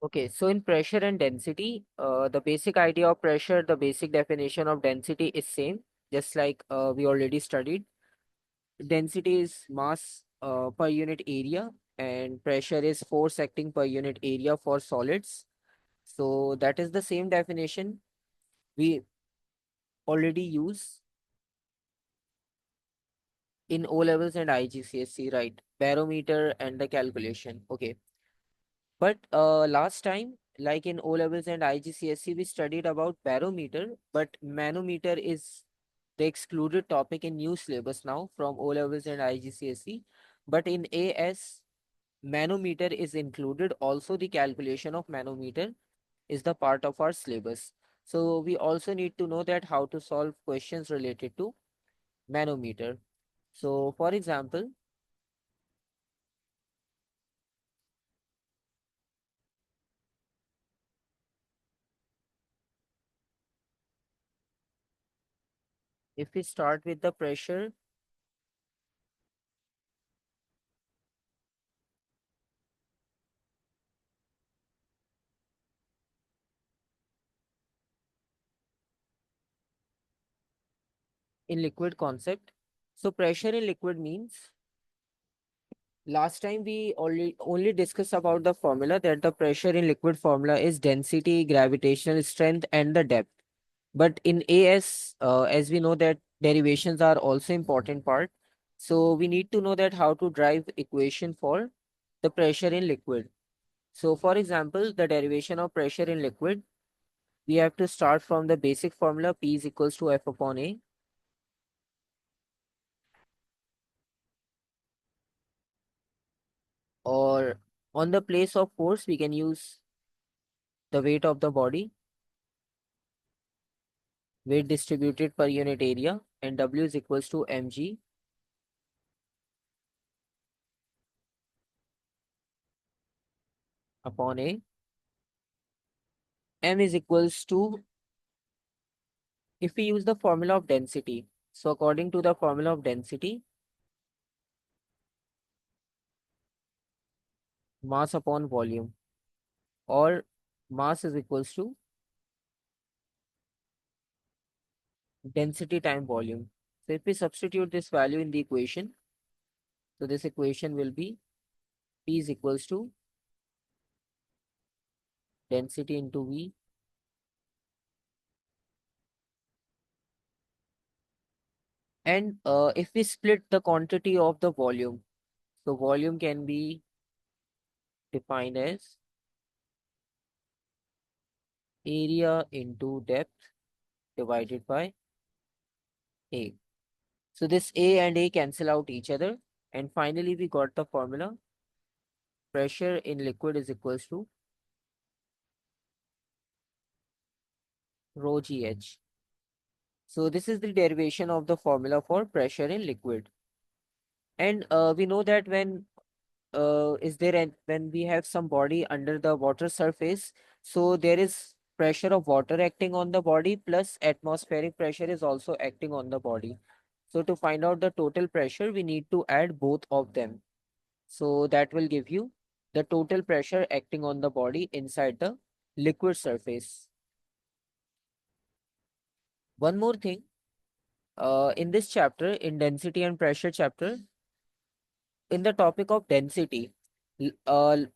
Okay, so in pressure and density, the basic idea of pressure, the basic definition of density is same, just like we already studied. Density is mass per unit area, and pressure is force acting per unit area for solids. So that is the same definition we already use in O levels and IGCSE, right? Barometer and the calculation. Okay. But last time, like in O levels and IGCSE, we studied about barometer, but manometer is the excluded topic in new syllabus now from O levels and IGCSE. But in AS, manometer is included. Also, the calculation of manometer is the part of our syllabus. So we also need to know that how to solve questions related to manometer. So for example, if we start with the pressure in liquid concept. So pressure in liquid means last time we only discussed about the formula that the pressure in liquid formula is density, gravitational strength, and the depth. But in AS, as we know that derivations are also important part. So we need to know that how to drive equation for the pressure in liquid. So for example, the derivation of pressure in liquid, we have to start from the basic formula P is equals to F upon A, or on the place of force, we can use the weight of the body, weight distributed per unit area, and W is equals to mg upon A. M is equals to, if we use the formula of density, so according to the formula of density, mass upon volume, or mass is equals to density time volume. So if we substitute this value in the equation, so this equation will be P is equals to density into V. And if we split the quantity of the volume, so volume can be defined as area into depth divided by A. So this A and A cancel out each other. And finally, we got the formula pressure in liquid is equals to rho GH. So this is the derivation of the formula for pressure in liquid. And we know that when is there an when we have some body under the water surface, so there is pressure of water acting on the body plus atmospheric pressure is also acting on the body. So to find out the total pressure, we need to add both of them. So that will give you the total pressure acting on the body inside the liquid surface. One more thing, in this chapter, in density and pressure chapter, in the topic of density,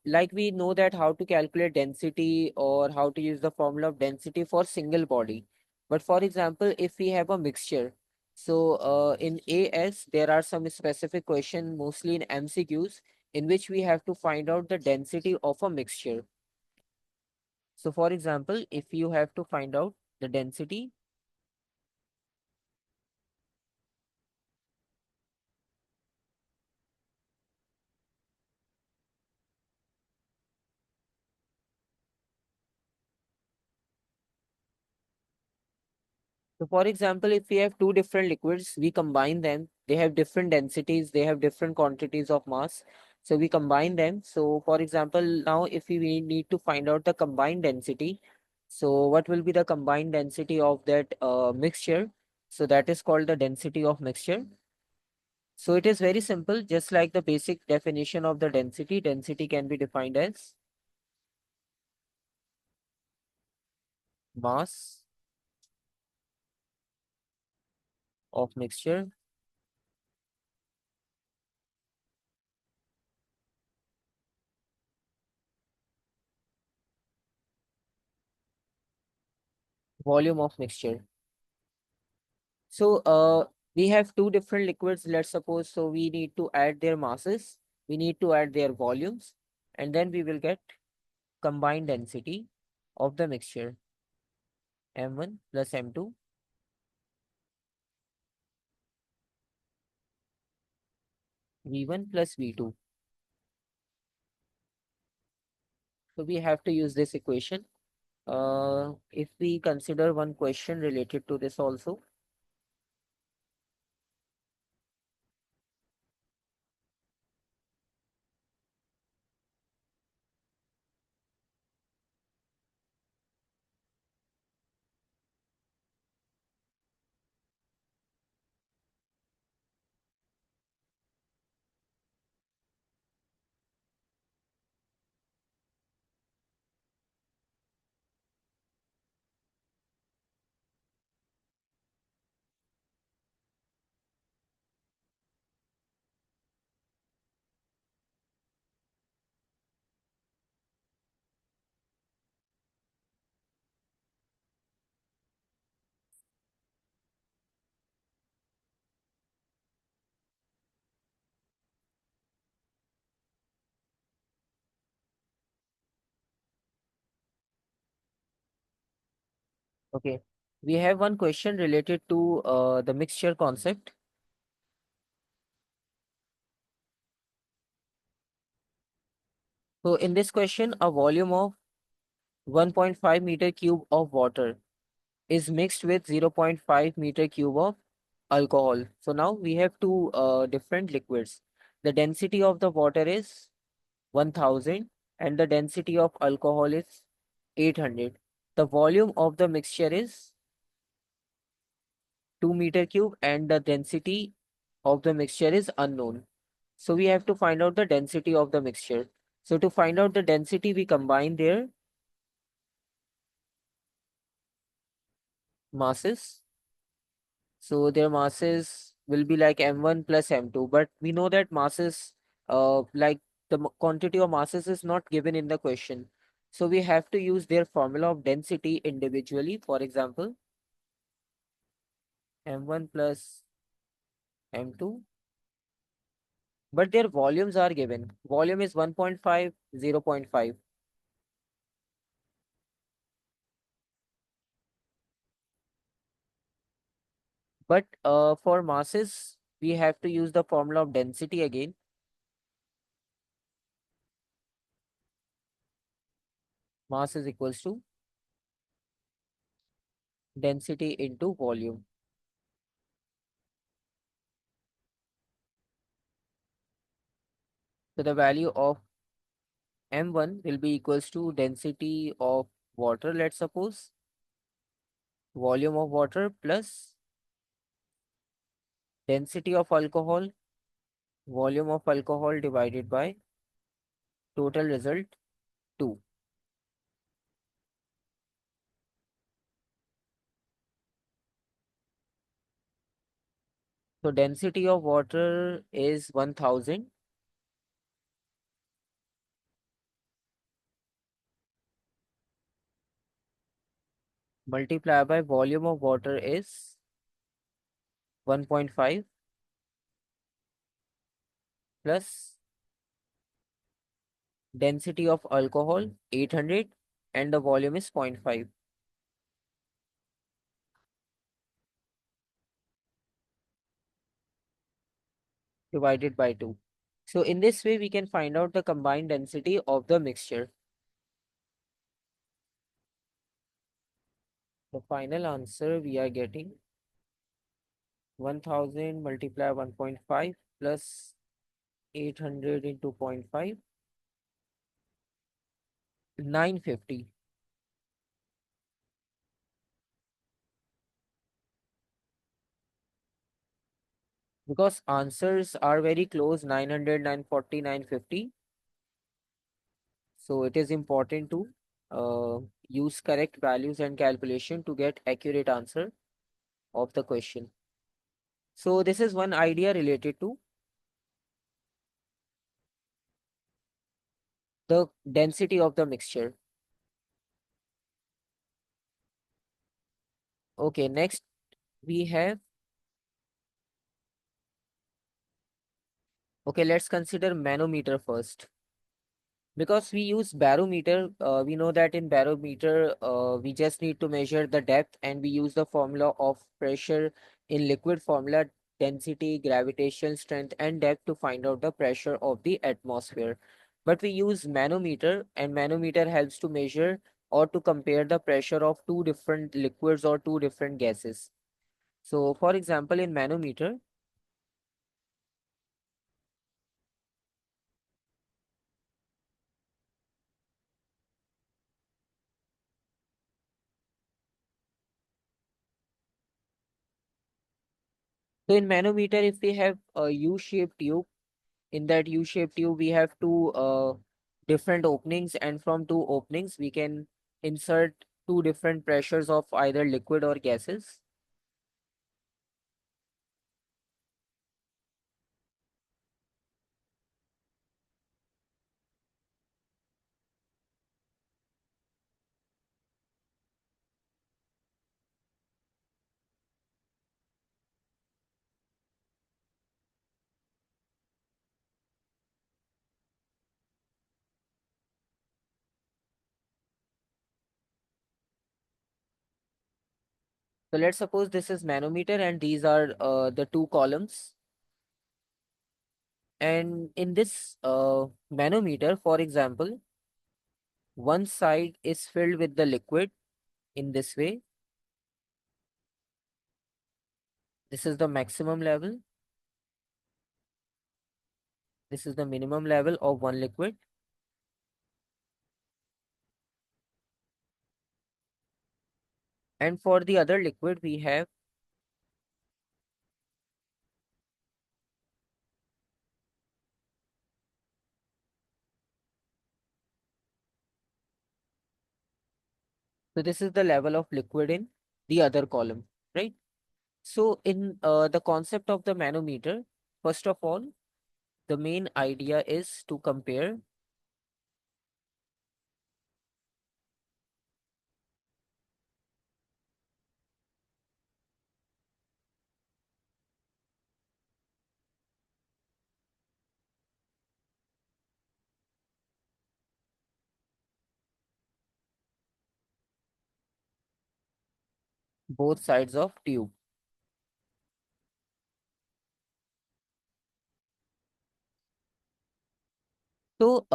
like we know that how to calculate density or how to use the formula of density for single body. But for example, if we have a mixture, so in AS, there are some specific question, mostly in MCQs, in which we have to find out the density of a mixture. So for example, if you have to find out the density, so for example, if we have two different liquids, we combine them, they have different densities, they have different quantities of mass. So we combine them. So for example, now if we need to find out the combined density, so what will be the combined density of that mixture? So that is called the density of mixture. So it is very simple, just like the basic definition of the density. Density can be defined as mass of mixture, volume of mixture. So we have two different liquids, let's suppose. So we need to add their masses, we need to add their volumes, and then we will get combined density of the mixture, M1 plus M2, V1 plus V2. So we have to use this equation. If we consider one question related to this also. Okay, we have one question related to the mixture concept. So in this question, a volume of 1.5 meter cube of water is mixed with 0.5 meter cube of alcohol. So now we have two different liquids. The density of the water is 1000 and the density of alcohol is 800. The volume of the mixture is 2 meter cube and the density of the mixture is unknown. So we have to find out the density of the mixture. So to find out the density, we combine their masses. So their masses will be like M1 plus M2, but we know that masses, like the quantity of masses is not given in the question. So we have to use their formula of density individually. For example, M1 plus M2, but their volumes are given. Volume is 1.5, 0.5. But for masses, we have to use the formula of density again. Mass is equals to density into volume. So the value of M1 will be equals to density of water, let's suppose, volume of water plus density of alcohol, volume of alcohol divided by total result 2. So density of water is 1000 multiplied by volume of water is 1.5 plus density of alcohol 800 and the volume is 0.5 divided by 2. So in this way, we can find out the combined density of the mixture. The final answer we are getting 1000 multiply 1.5 plus 800 into zero point 0.5, 950. Because answers are very close, 900, 940, 950. So it is important to Use correct values and calculation to get accurate answer of the question. So this is one idea related to the density of the mixture. Okay, next we have, okay, let's consider manometer first. Because we use barometer, we know that in barometer, we just need to measure the depth and we use the formula of pressure in liquid formula, density, gravitation, strength, and depth to find out the pressure of the atmosphere. But we use manometer, and manometer helps to measure or to compare the pressure of two different liquids or two different gases. So, for example, in manometer, so in manometer, if we have a U-shaped tube, in that U-shaped tube, we have two different openings, and from two openings, we can insert two different pressures of either liquid or gases. So let's suppose this is manometer and these are the two columns. And in this manometer, for example, one side is filled with the liquid in this way. This is the maximum level. This is the minimum level of one liquid. And for the other liquid, we have, so this is the level of liquid in the other column, right? So in the concept of the manometer, first of all, the main idea is to compare both sides of tube. So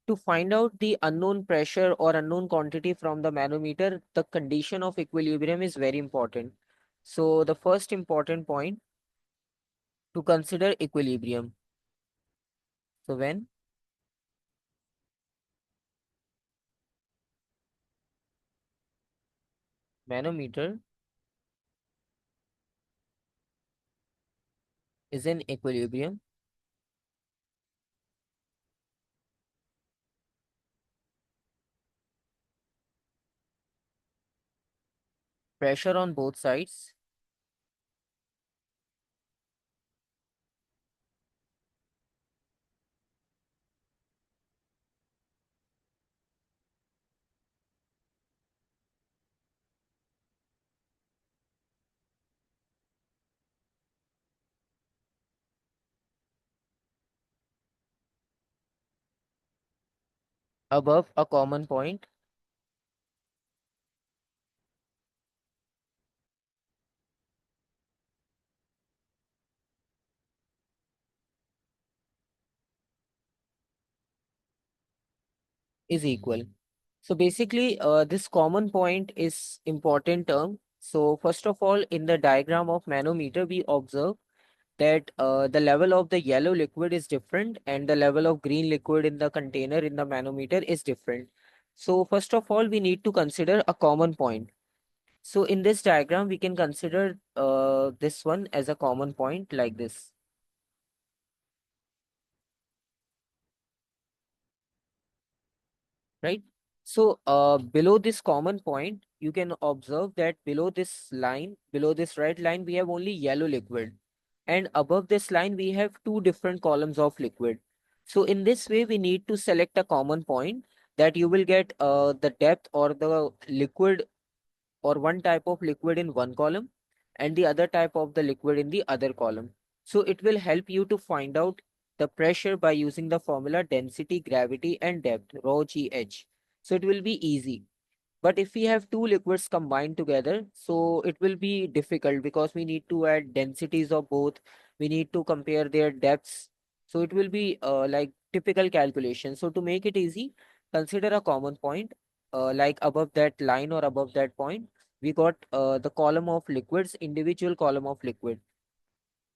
to find out the unknown pressure or unknown quantity from the manometer, the condition of equilibrium is very important. So the first important point to consider equilibrium. So when manometer is in equilibrium, pressure on both sides above a common point is equal. So basically, this common point is important term. So first of all, in the diagram of manometer, we observe that the level of the yellow liquid is different and the level of green liquid in the container in the manometer is different. So first of all, we need to consider a common point. So in this diagram, we can consider this one as a common point like this, right? So below this common point, you can observe that below this line, below this red line, we have only yellow liquid. And above this line, we have two different columns of liquid. So in this way, we need to select a common point that you will get the depth or the liquid or one type of liquid in one column and the other type of the liquid in the other column. So it will help you to find out the pressure by using the formula density, gravity, and depth, rho GH. So it will be easy. But if we have two liquids combined together, so it will be difficult because we need to add densities of both. We need to compare their depths. So it will be like typical calculation. So to make it easy, consider a common point like above that line or above that point. We got the column of liquids, individual column of liquid.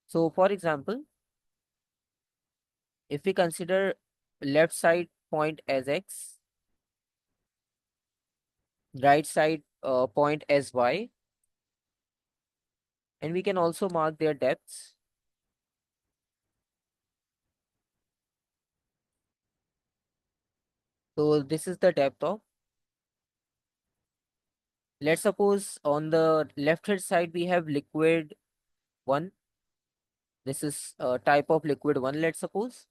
So for example, if we consider left side point as x, right side point as y, and we can also mark their depths. So this is the depth of, let's suppose on the left hand side we have liquid 1. This is type of liquid 1, let's suppose.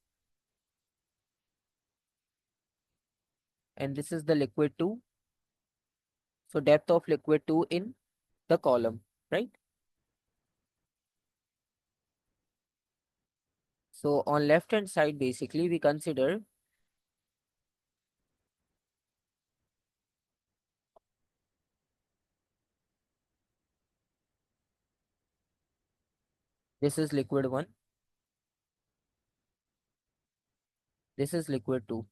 And this is the liquid 2. So depth of liquid 2 in the column, right? So on left hand side, basically we consider this is liquid 1, this is liquid 2.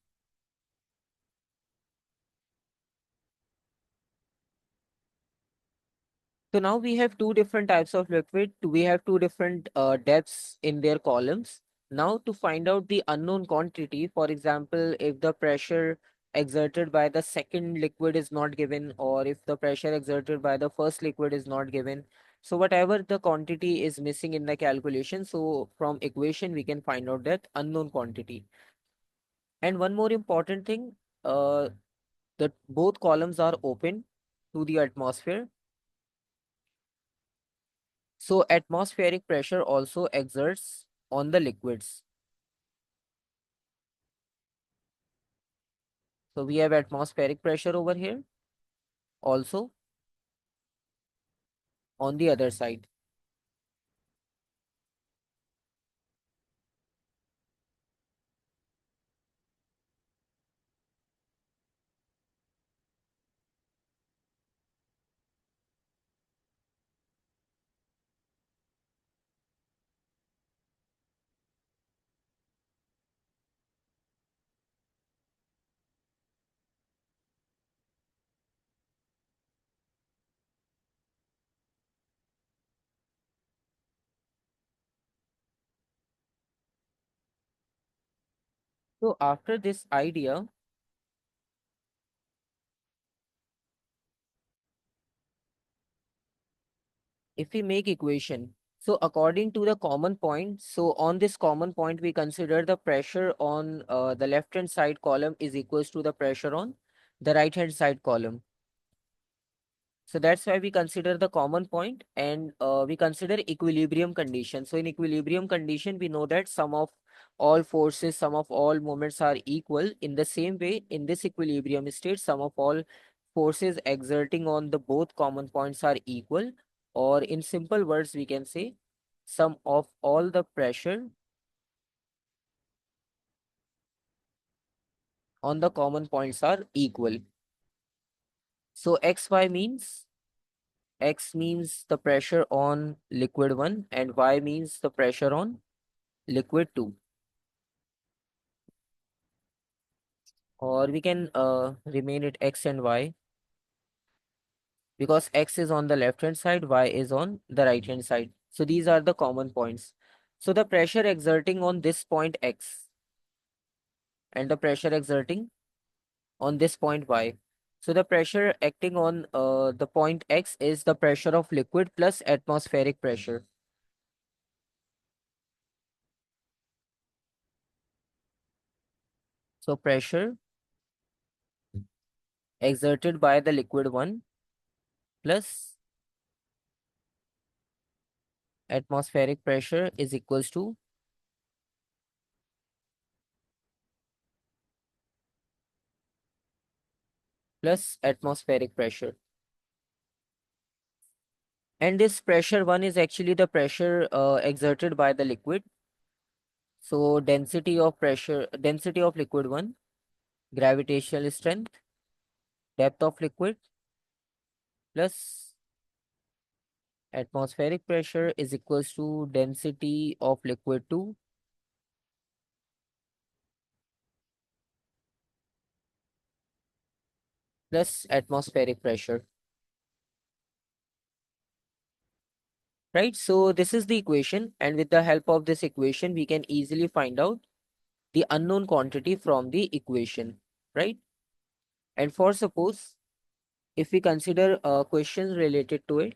So now we have two different types of liquid. We have two different depths in their columns. Now to find out the unknown quantity, for example, if the pressure exerted by the second liquid is not given, or if the pressure exerted by the first liquid is not given. So whatever the quantity is missing in the calculation, so from equation we can find out that unknown quantity. And one more important thing, uh, that both columns are open to the atmosphere. So atmospheric pressure also exerts on the liquids. So we have atmospheric pressure over here also on the other side. So after this idea, if we make equation, so according to the common point, so on this common point, we consider the pressure on the left hand side column is equals to the pressure on the right hand side column. So that's why we consider the common point and we consider equilibrium condition. So in equilibrium condition, we know that sum of all forces, sum of all moments are equal. In the same way, in this equilibrium state, sum of all forces exerting on the both common points are equal. Or in simple words, we can say sum of all the pressure on the common points are equal. So xy means X means the pressure on liquid 1 and Y means the pressure on liquid 2. Or we can remain it X and Y because X is on the left hand side, Y is on the right hand side. So these are the common points. So the pressure exerting on this point X and the pressure exerting on this point Y. So the pressure acting on the point X is the pressure of liquid plus atmospheric pressure. So pressure exerted by the liquid one plus atmospheric pressure is equals to plus atmospheric pressure. And this pressure one is actually the pressure exerted by the liquid. So density of liquid one, gravitational strength, depth of liquid plus atmospheric pressure is equals to density of liquid 2 plus atmospheric pressure. Right? So this is the equation, and with the help of this equation, we can easily find out the unknown quantity from the equation, right? And for suppose, if we consider questions related to it,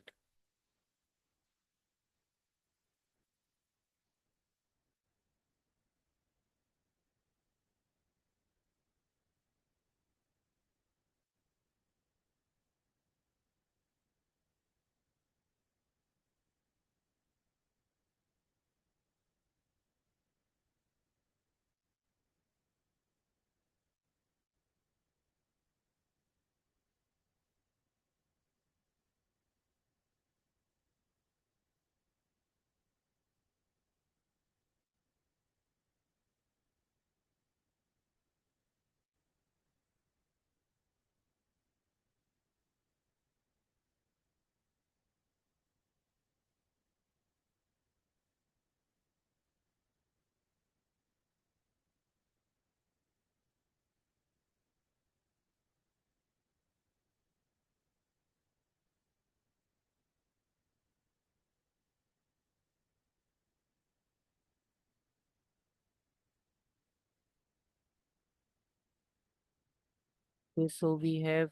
okay, so we have,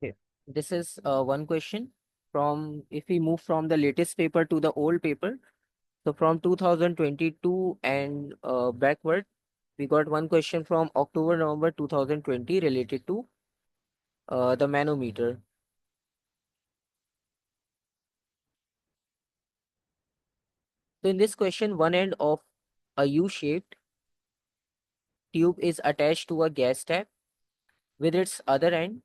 okay, this is one question from, if we move from the latest paper to the old paper, so from 2022 and backward, we got one question from October, November 2020 related to the manometer. So in this question, one end of a U-shaped tube is attached to a gas tap with its other end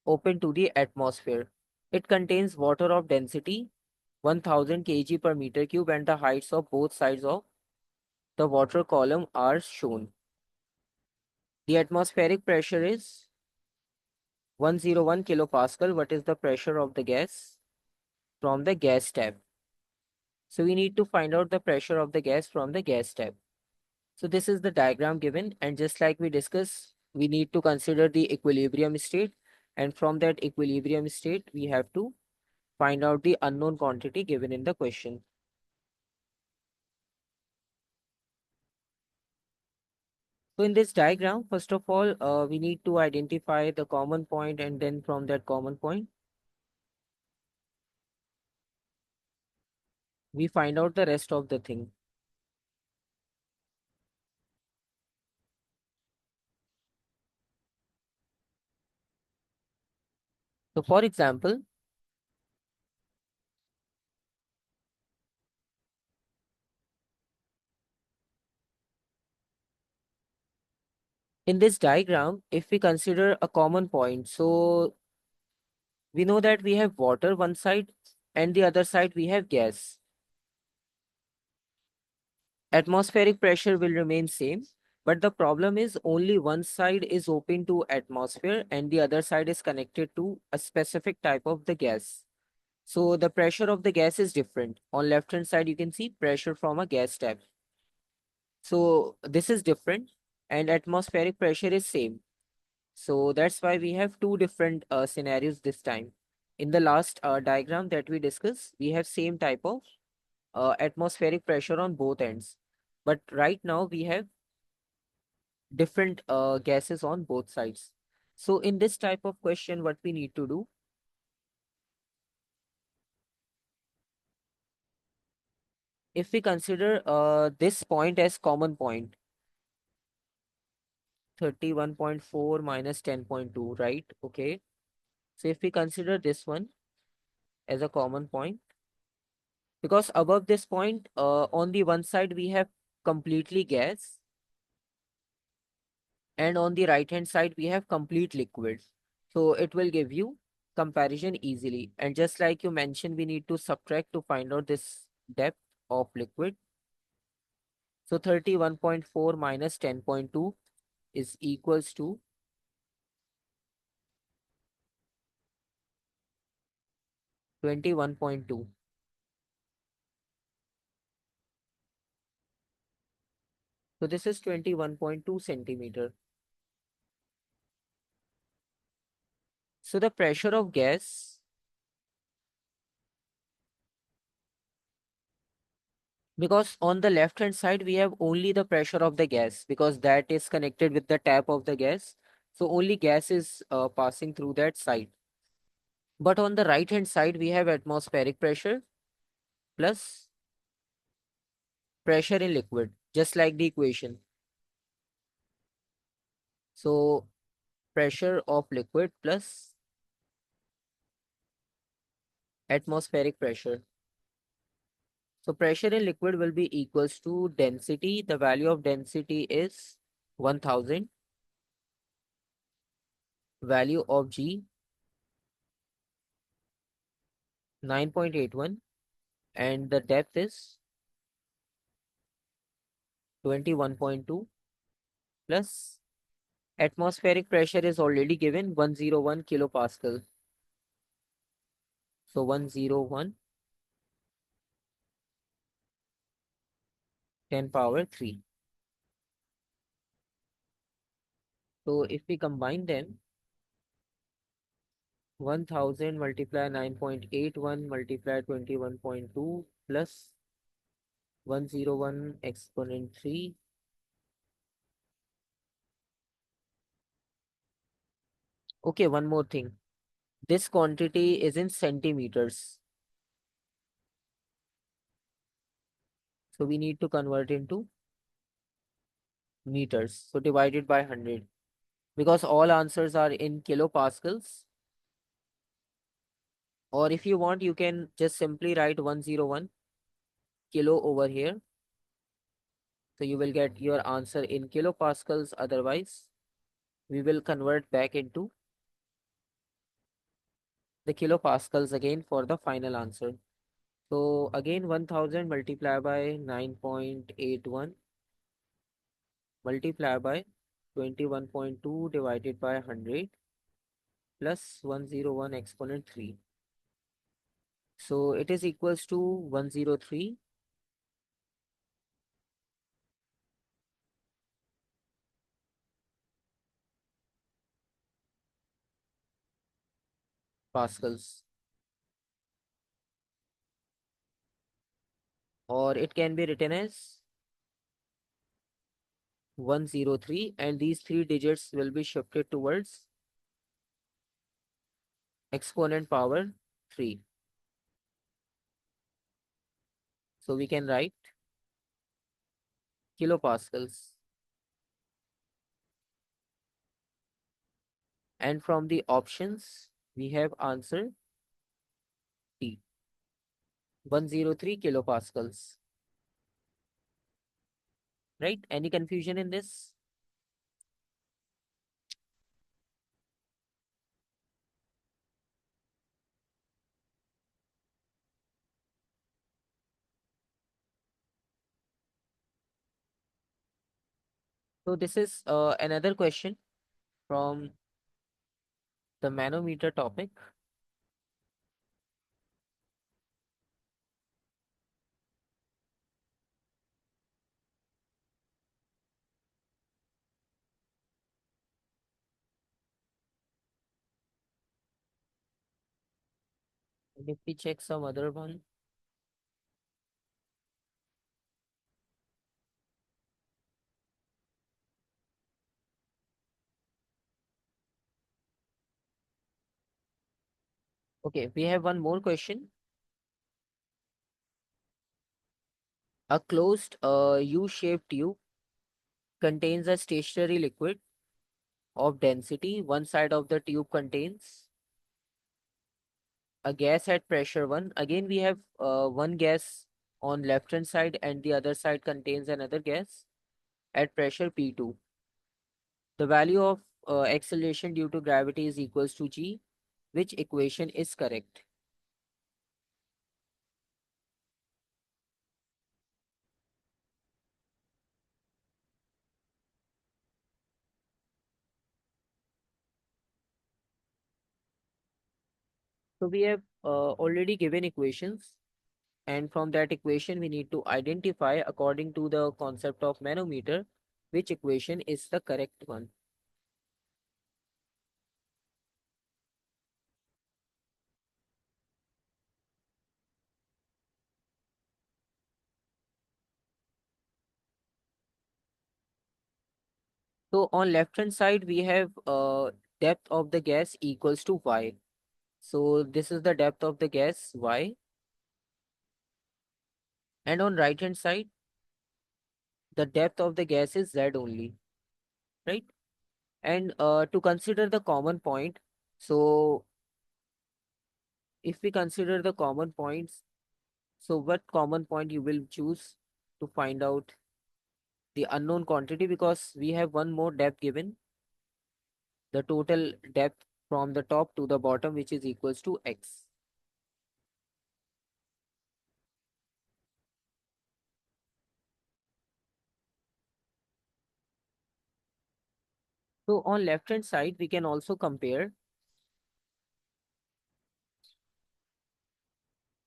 open to the atmosphere. It contains water of density 1000 kg per meter cube and the heights of both sides of the water column are shown. The atmospheric pressure is 101 kilopascal. What is the pressure of the gas from the gas tap? So we need to find out the pressure of the gas from the gas tap. So this is the diagram given, and just like we discussed, we need to consider the equilibrium state, and from that equilibrium state, we have to find out the unknown quantity given in the question. So in this diagram, first of all, we need to identify the common point, and then from that common point, we find out the rest of the thing. So for example, in this diagram, if we consider a common point, so we know that we have water one side and the other side we have gas. Atmospheric pressure will remain same, but the problem is only one side is open to atmosphere and the other side is connected to a specific type of the gas. So the pressure of the gas is different. On left hand side, you can see pressure from a gas tap. So this is different and atmospheric pressure is same. So that's why we have two different scenarios this time. In the last diagram that we discussed, we have same type of atmospheric pressure on both ends. But right now we have different gases on both sides. So in this type of question, what we need to do, if we consider this point as common point, 31.4 minus 10.2, right? Okay. So if we consider this one as a common point, because above this point, on the one side we have completely gas, and on the right hand side we have complete liquid. So it will give you comparison easily. And just like you mentioned, we need to subtract to find out this depth of liquid. So 31.4 minus 10.2 is equals to 21.2. So this is 21.2 centimeter. So the pressure of gas, because on the left hand side we have only the pressure of the gas, because that is connected with the tap of the gas. So only gas is passing through that side. But on the right hand side we have atmospheric pressure plus pressure in liquid, just like the equation. So pressure of liquid plus atmospheric pressure. So pressure in liquid will be equals to density. The value of density is 1000. Value of G 9.81, and the depth is 21.2 plus atmospheric pressure is already given 101 kilopascal. So 101 10 power 3. So if we combine them, 1000 multiply 9.81 multiply 21.2 plus 101 exponent 3. Okay, one more thing. This quantity is in centimeters. So we need to convert into meters. So divided by 100. Because all answers are in kilopascals. Or if you want, you can just simply write 101 kilo over here. So you will get your answer in kilopascals. Otherwise, we will convert back into the kilopascals again for the final answer. So again 1000 multiplied by 9.81 multiplied by 21.2 divided by 100 plus 101 exponent 3. So it is equals to 103 pascals, or it can be written as 103, and these three digits will be shifted towards exponent power 3. So we can write kilopascals, and from the options we have answer D, 103 kilopascals. Right? Any confusion in this? So this is another question from the manometer topic. And if we check some other one, Okay, we have one more question. A closed U-shaped tube contains a stationary liquid of density. One side of the tube contains a gas at pressure 1. Again, we have one gas on left hand side and the other side contains another gas at pressure P2. The value of acceleration due to gravity is equals to g. Which equation is correct? So we have already given equations, and from that equation we need to identify according to the concept of manometer which equation is the correct one. So on left hand side we have depth of the gas equals to y. So this is the depth of the gas y, and on right hand side the depth of the gas is z only, right? And to consider the common point, so if we consider the common points, so what common point you will choose to find out the unknown quantity, because we have one more depth given, the total depth from the top to the bottom, which is equals to x. So on left hand side, we can also compare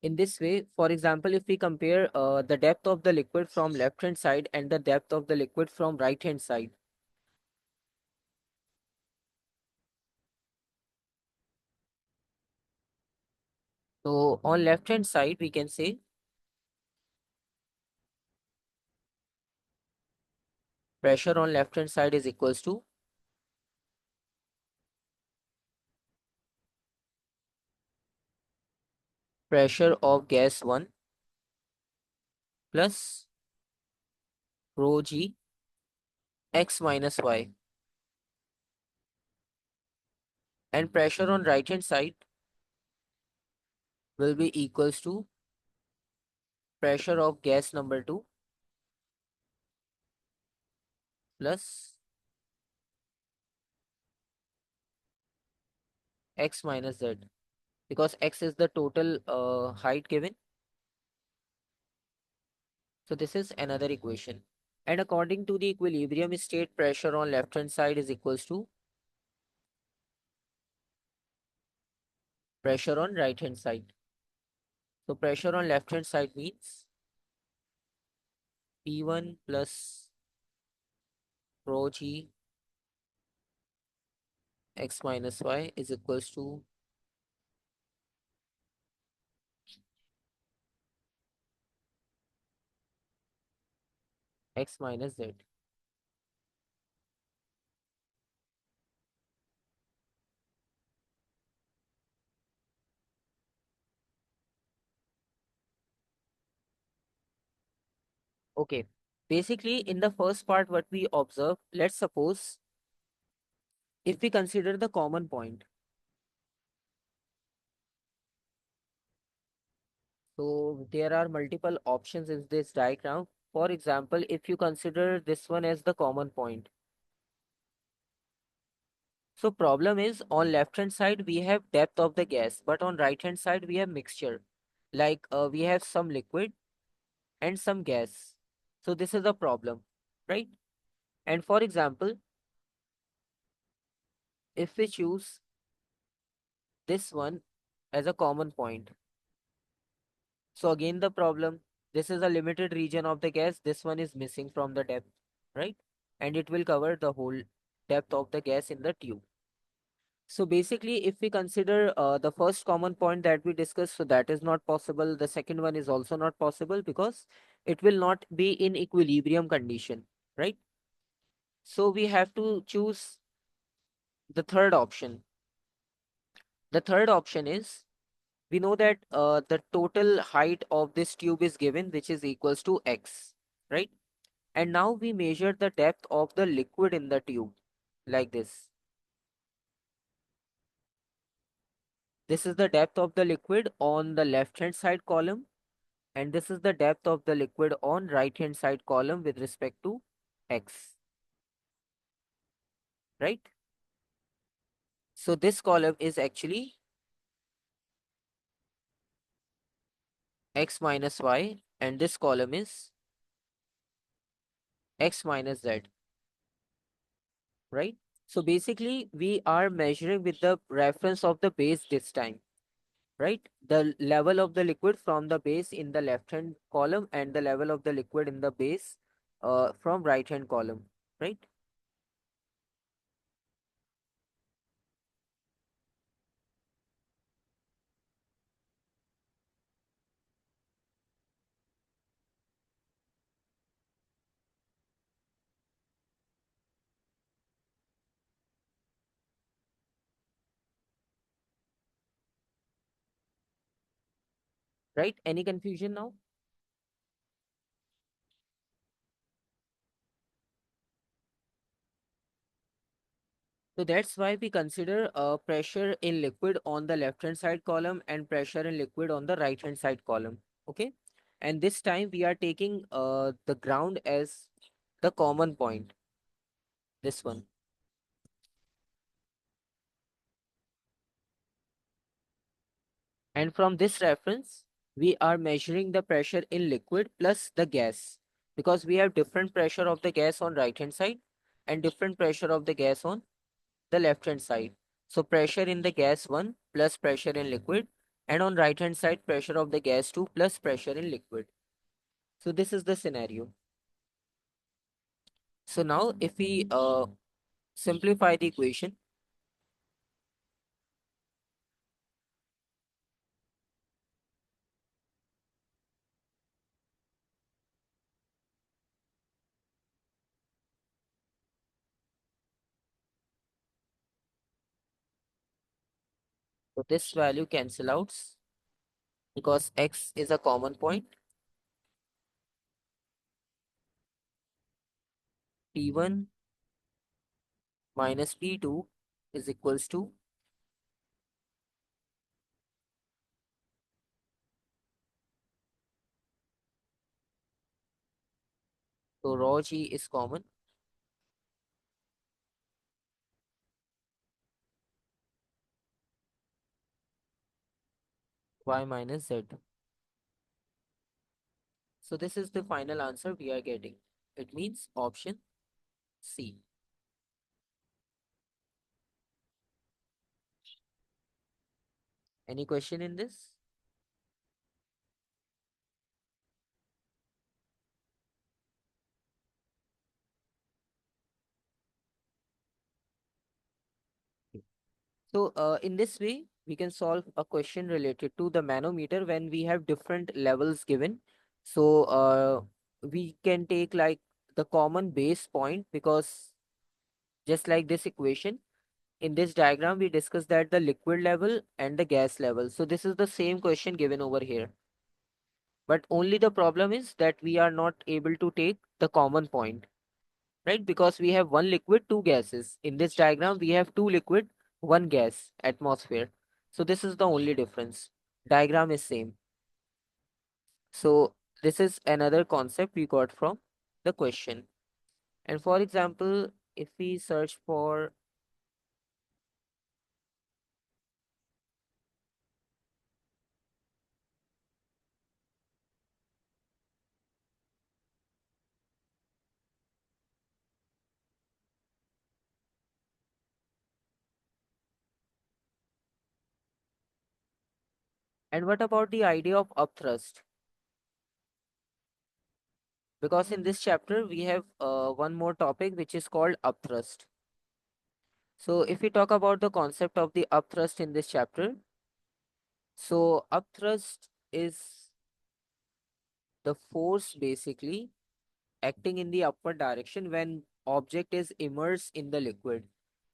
in this way. For example, if we compare the depth of the liquid from left hand side and the depth of the liquid from right hand side. So on left hand side, we can say pressure on left hand side is equals to pressure of gas 1 plus rho g x minus y, and pressure on right hand side will be equals to pressure of gas number 2 plus x minus z, because x is the total height given. So this is another equation. And according to the equilibrium state, pressure on left hand side is equals to pressure on right hand side. So pressure on left hand side means P1 plus rho g x minus y is equals to x minus z. Okay. Basically, in the first part, what we observe, let's suppose if we consider the common point. So there are multiple options in this diagram. For example, if you consider this one as the common point. So problem is on left hand side we have depth of the gas, but on right hand side we have mixture. Like we have some liquid and some gas. So this is a problem, right? And for example, if we choose this one as a common point, so again the problem, this is a limited region of the gas, this one is missing from the depth, right? And it will cover the whole depth of the gas in the tube. So basically, if we consider the first common point that we discussed, so that is not possible. The second one is also not possible because it will not be in equilibrium condition, right? So we have to choose the third option. The third option is we know that the total height of this tube is given, which is equals to x, right? And now we measure the depth of the liquid in the tube like this. This is the depth of the liquid on the left hand side column, and this is the depth of the liquid on right hand side column with respect to x, right? So this column is actually x minus y, and this column is x minus z, right? So basically, we are measuring with the reference of the base this time, right? The level of the liquid from the base in the left hand column and the level of the liquid in the base from right hand column, right? Right? Any confusion now? So that's why we consider pressure in liquid on the left hand side column and pressure in liquid on the right hand side column. Okay. And this time we are taking the ground as the common point, this one. And from this reference, we are measuring the pressure in liquid plus the gas, because we have different pressure of the gas on right hand side and different pressure of the gas on the left hand side. So pressure in the gas 1 plus pressure in liquid, and on right hand side pressure of the gas 2 plus pressure in liquid. So this is the scenario. So now if we simplify the equation, so this value cancel out because x is a common point. P1 minus P2 is equals to, so rho g is common, y minus z. So this is the final answer we are getting. It means option C. Any question in this? So in this way, we can solve a question related to the manometer when we have different levels given. So we can take like the common base point, because just like this equation, in this diagram, we discussed that the liquid level and the gas level. So this is the same question given over here. But only the problem is that we are not able to take the common point, right? Because we have one liquid, two gases. In this diagram, we have two liquid, one gas, atmosphere. So this is the only difference. Diagram is same. So this is another concept we got from the question. And for example, if we search for, and what about the idea of upthrust? Because in this chapter, we have one more topic which is called upthrust. So if we talk about the concept of the upthrust in this chapter, so upthrust is the force basically acting in the upward direction when object is immersed in the liquid.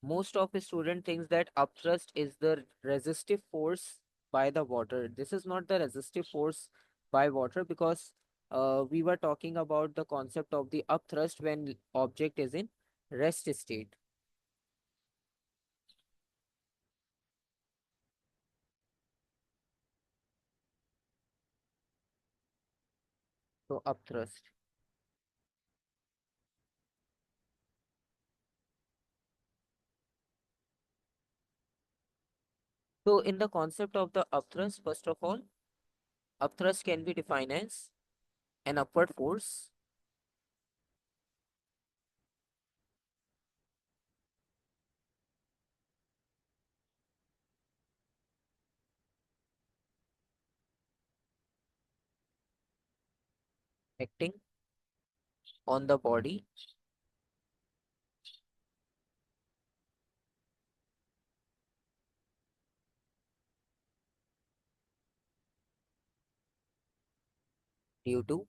Most of the student thinks that upthrust is the resistive force by the water. This is not the resistive force by water because we were talking about the concept of the upthrust when object is in rest state. So upthrust. So in the concept of the upthrust, first of all, upthrust can be defined as an upward force acting on the body due to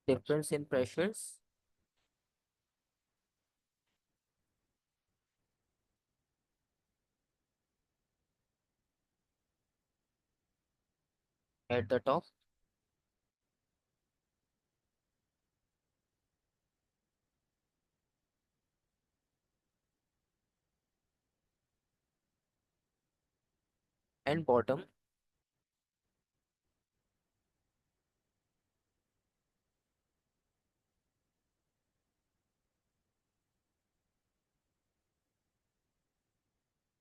difference in pressures at the top and bottom.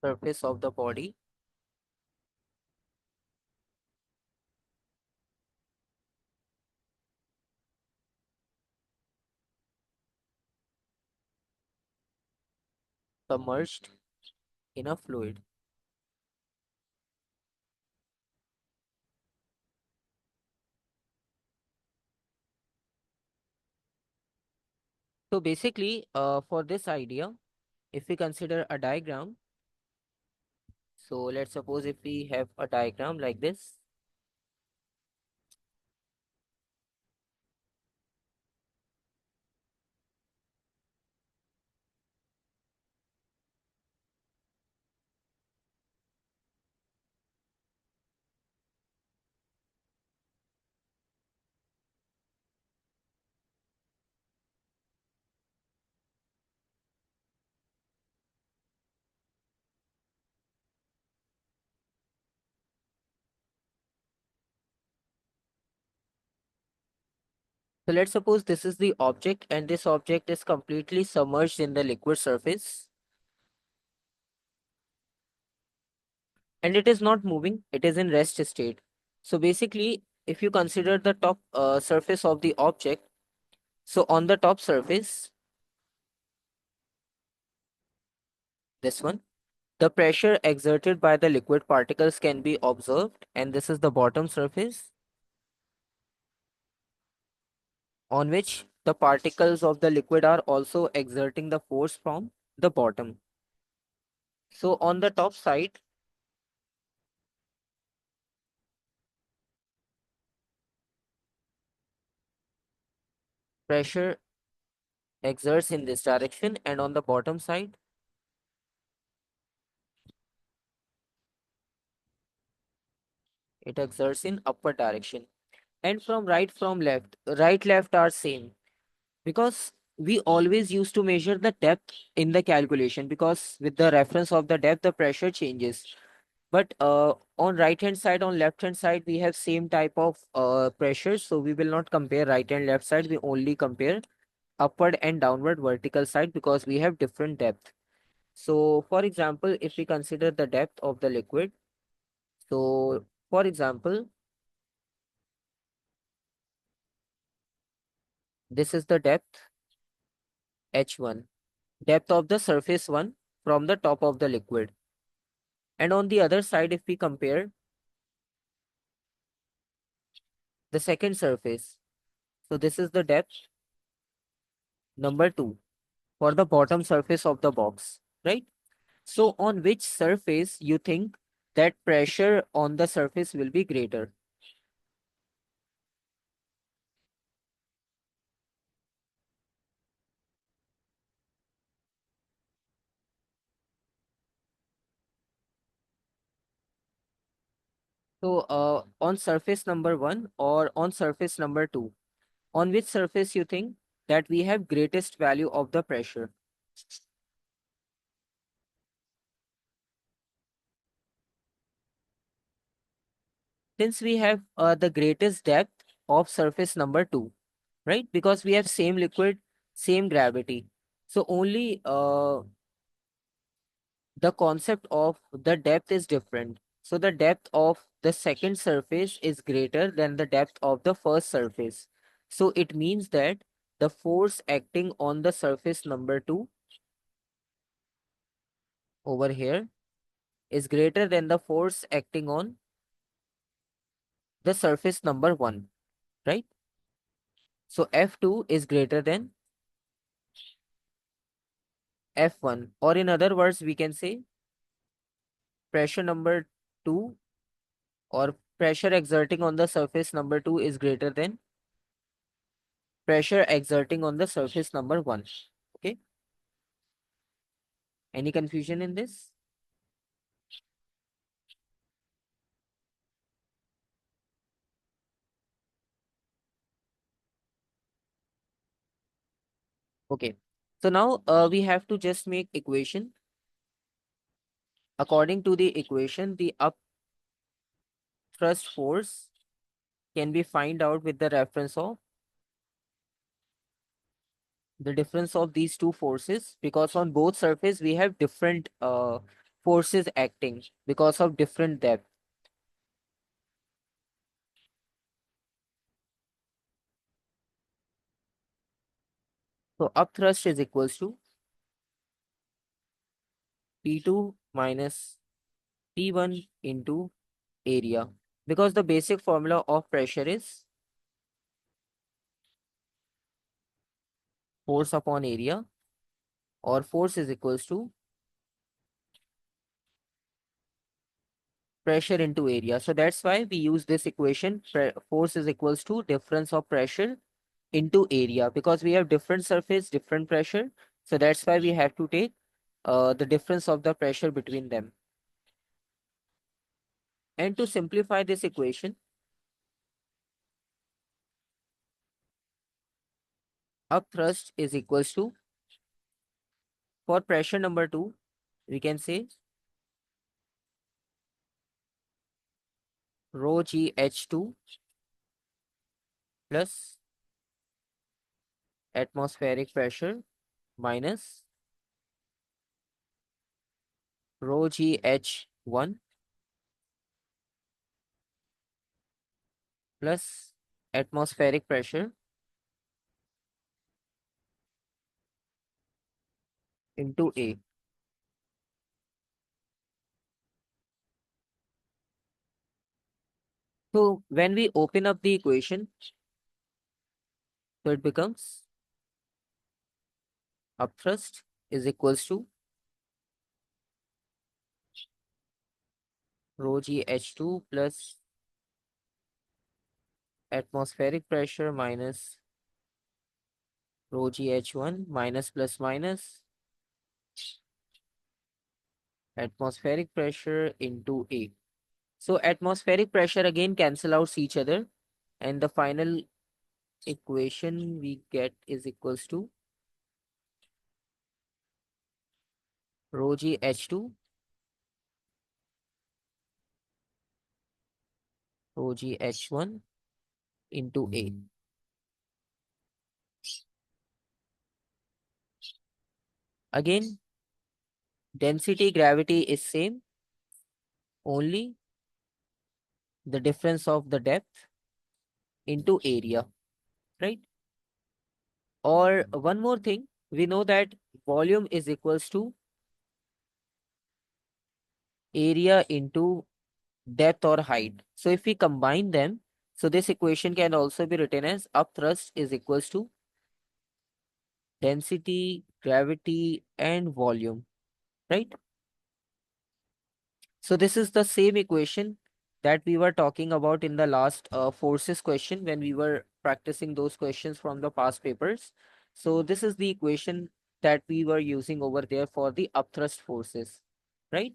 Surface of the body submerged in a fluid. So basically, for this idea, if we consider a diagram, so let's suppose if we have a diagram like this. So let's suppose this is the object and this object is completely submerged in the liquid surface and it is not moving, it is in rest state. So basically, if you consider the top surface of the object, so on the top surface, this one, the pressure exerted by the liquid particles can be observed, and this is the bottom surface on which the particles of the liquid are also exerting the force from the bottom. So on the top side, pressure exerts in this direction, and on the bottom side, it exerts in upward direction. And from left, right left are same because we always used to measure the depth in the calculation because with the reference of the depth, the pressure changes. But on right hand side, on left hand side, we have same type of pressure. So we will not compare right and left side. We only compare upward and downward vertical side because we have different depth. So for example, if we consider the depth of the liquid, so for example, this is the depth H1, depth of the surface one from the top of the liquid. And on the other side, if we compare the second surface, so this is the depth number 2 for the bottom surface of the box, right? So on which surface you think that pressure on the surface will be greater? So on surface number 1 or on surface number 2, on which surface you think that we have greatest value of the pressure? Since we have the greatest depth of surface number 2, right? Because we have same liquid, same gravity. So only the concept of the depth is different. So the depth of the second surface is greater than the depth of the first surface. So it means that the force acting on the surface number 2 over here is greater than the force acting on the surface number 1, right? So F2 is greater than F1, or in other words, we can say pressure number 2 or pressure exerting on the surface number 2 is greater than pressure exerting on the surface number 1. Okay. Any confusion in this? Okay. So now we have to just make equation. According to the equation, the upthrust force can be find out with the reference of the difference of these two forces, because on both surface we have different forces acting because of different depth. So upthrust is equals to P2 minus P1 into area, because the basic formula of pressure is force upon area, or force is equals to pressure into area. So that's why we use this equation. Force is equals to difference of pressure into area, because we have different surface, different pressure. So that's why we have to take the difference of the pressure between them. And to simplify this equation, upthrust is equals to, for pressure number 2, we can say rho g h2 plus atmospheric pressure minus rho g h1 plus atmospheric pressure into A. So when we open up the equation, so it becomes upthrust is equals to rho g h2 plus atmospheric pressure minus rho g h1 minus plus minus atmospheric pressure into A. So atmospheric pressure again cancel out each other, and the final equation we get is equals to rho g h2 rho g h1 into A. Again, density gravity is same, only the difference of the depth into area, right? Or one more thing, we know that volume is equals to area into depth or height. So if we combine them, so this equation can also be written as upthrust is equals to density, gravity, and volume, right? So this is the same equation that we were talking about in the last forces question when we were practicing those questions from the past papers. So this is the equation that we were using over there for the upthrust forces, right?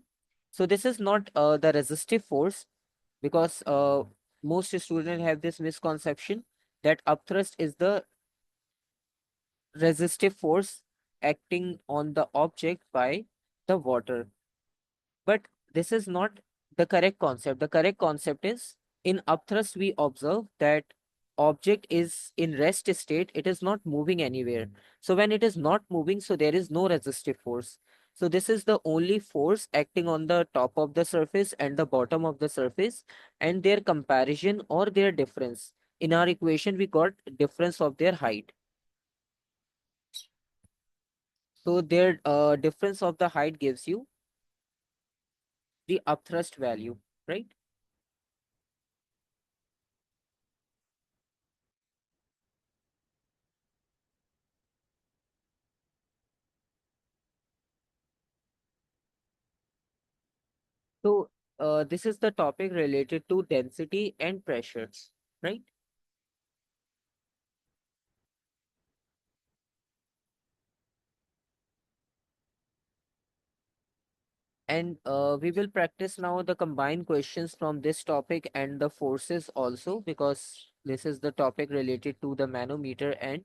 So this is not the resistive force. because most students have this misconception that upthrust is the resistive force acting on the object by the water. But this is not the correct concept. The correct concept is in upthrust, we observe that object is in rest state, it is not moving anywhere. So when it is not moving, so there is no resistive force. So this is the only force acting on the top of the surface and the bottom of the surface, and their comparison or their difference. In our equation, we got difference of their height. So their difference of the height gives you the upthrust value, right? So this is the topic related to density and pressures, right? And we will practice now the combined questions from this topic and the forces also, because this is the topic related to the manometer and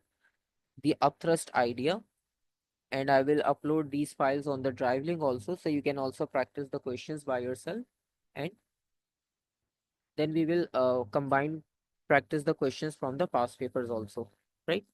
the upthrust idea. And I will upload these files on the Drive link also, so you can also practice the questions by yourself. And then we will combine practice the questions from the past papers also, right?